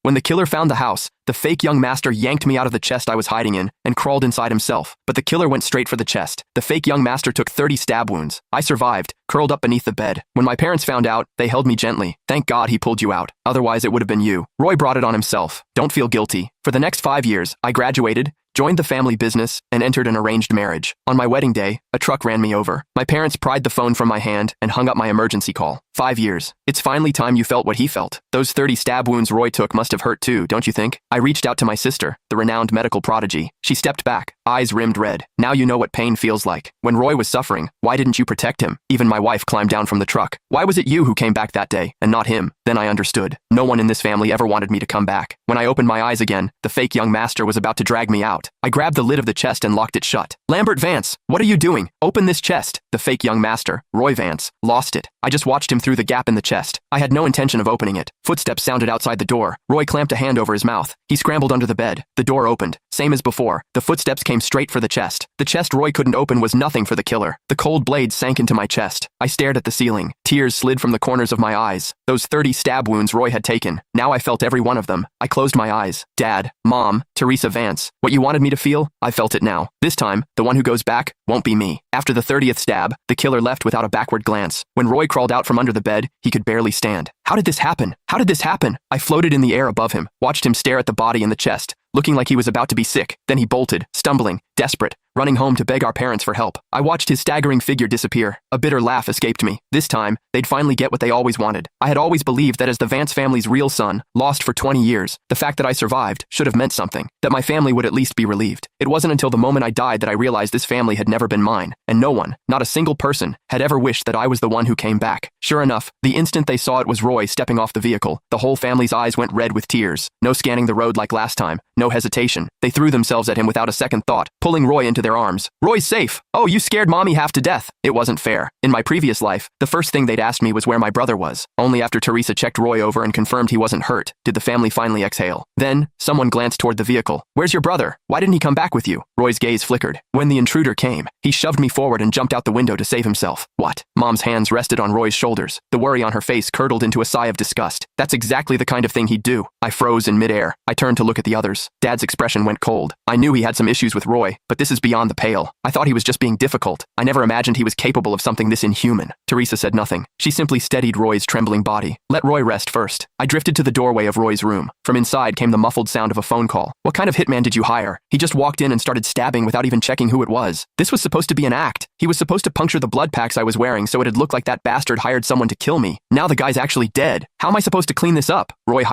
When the killer found the house, the fake young master yanked me out of the chest I was hiding in and crawled inside himself. But the killer went straight for the chest. The fake young master took 30 stab wounds. I survived, curled up beneath the bed. When my parents found out, they held me gently. Thank God he pulled you out. Otherwise, it would have been you. Roy brought it on himself. Don't feel guilty. For the next 5 years, I graduated, joined the family business, and entered an arranged marriage. On my wedding day, a truck ran me over. My parents pried the phone from my hand and hung up my emergency call. 5 years. It's finally time you felt what he felt. Those 30 stab wounds Roy took must have hurt too, don't you think? I reached out to my sister, the renowned medical prodigy. She stepped back, eyes rimmed red. Now you know what pain feels like. When Roy was suffering, why didn't you protect him? Even my wife climbed down from the truck. Why was it you who came back that day, and not him? Then I understood. No one in this family ever wanted me to come back. When I opened my eyes again, the fake young master was about to drag me out. I grabbed the lid of the chest and locked it shut. Lambert Vance, what are you doing? Open this chest. The fake young master, Roy Vance, lost it. I just watched him through the gap in the chest. I had no intention of opening it. Footsteps sounded outside the door. Roy clamped a hand over his mouth. He scrambled under the bed. The door opened. Same as before. The footsteps came straight for the chest. The chest Roy couldn't open was nothing for the killer. The cold blade sank into my chest. I stared at the ceiling. Tears slid from the corners of my eyes. Those 30 stab wounds Roy had taken. Now I felt every one of them. I closed my eyes. Dad, Mom, Teresa Vance. What you wanted me to feel? I felt it now. This time, the one who goes back won't be me. After the 30th stab, the killer left without a backward glance. When Roy crawled out from under the bed, he could barely stand. How did this happen? How did this happen? I floated in the air above him, watched him stare at the body in the chest, looking like he was about to be sick. Then he bolted, stumbling, desperate, running home to beg our parents for help. I watched his staggering figure disappear. A bitter laugh escaped me. This time, they'd finally get what they always wanted. I had always believed that as the Vance family's real son, lost for 20 years, the fact that I survived should have meant something, that my family would at least be relieved. It wasn't until the moment I died that I realized this family had never been mine, and no one, not a single person, had ever wished that I was the one who came back. Sure enough, the instant they saw it was Roy stepping off the vehicle, the whole family's eyes went red with tears. No scanning the road like last time, no hesitation. They threw themselves at him without a second thought, pulling Roy into their arms. Roy's safe. Oh, you scared mommy half to death. It wasn't fair. In my previous life, the first thing they'd asked me was where my brother was. Only after Teresa checked Roy over and confirmed he wasn't hurt, did the family finally exhale. Then, someone glanced toward the vehicle. Where's your brother? Why didn't he come back with you? Roy's gaze flickered. When the intruder came, he shoved me forward and jumped out the window to save himself. What? Mom's hands rested on Roy's shoulders. The worry on her face curdled into a sigh of disgust. That's exactly the kind of thing he'd do. I froze in midair. I turned to look at the others. Dad's expression went cold. I knew he had some issues with Roy, but this is beyond the pale. I thought he was just being difficult. I never imagined he was capable of something this inhuman. Teresa said nothing. She simply steadied Roy's trembling body. Let Roy rest first. I drifted to the doorway of Roy's room. From inside came the muffled sound of a phone call. What kind of hitman did you hire? He just walked in and started stabbing without even checking who it was. This was supposed to be an act. He was supposed to puncture the blood packs I was wearing so it'd look like that bastard hired someone to kill me. Now the guy's actually dead. How am I supposed to clean this up? Roy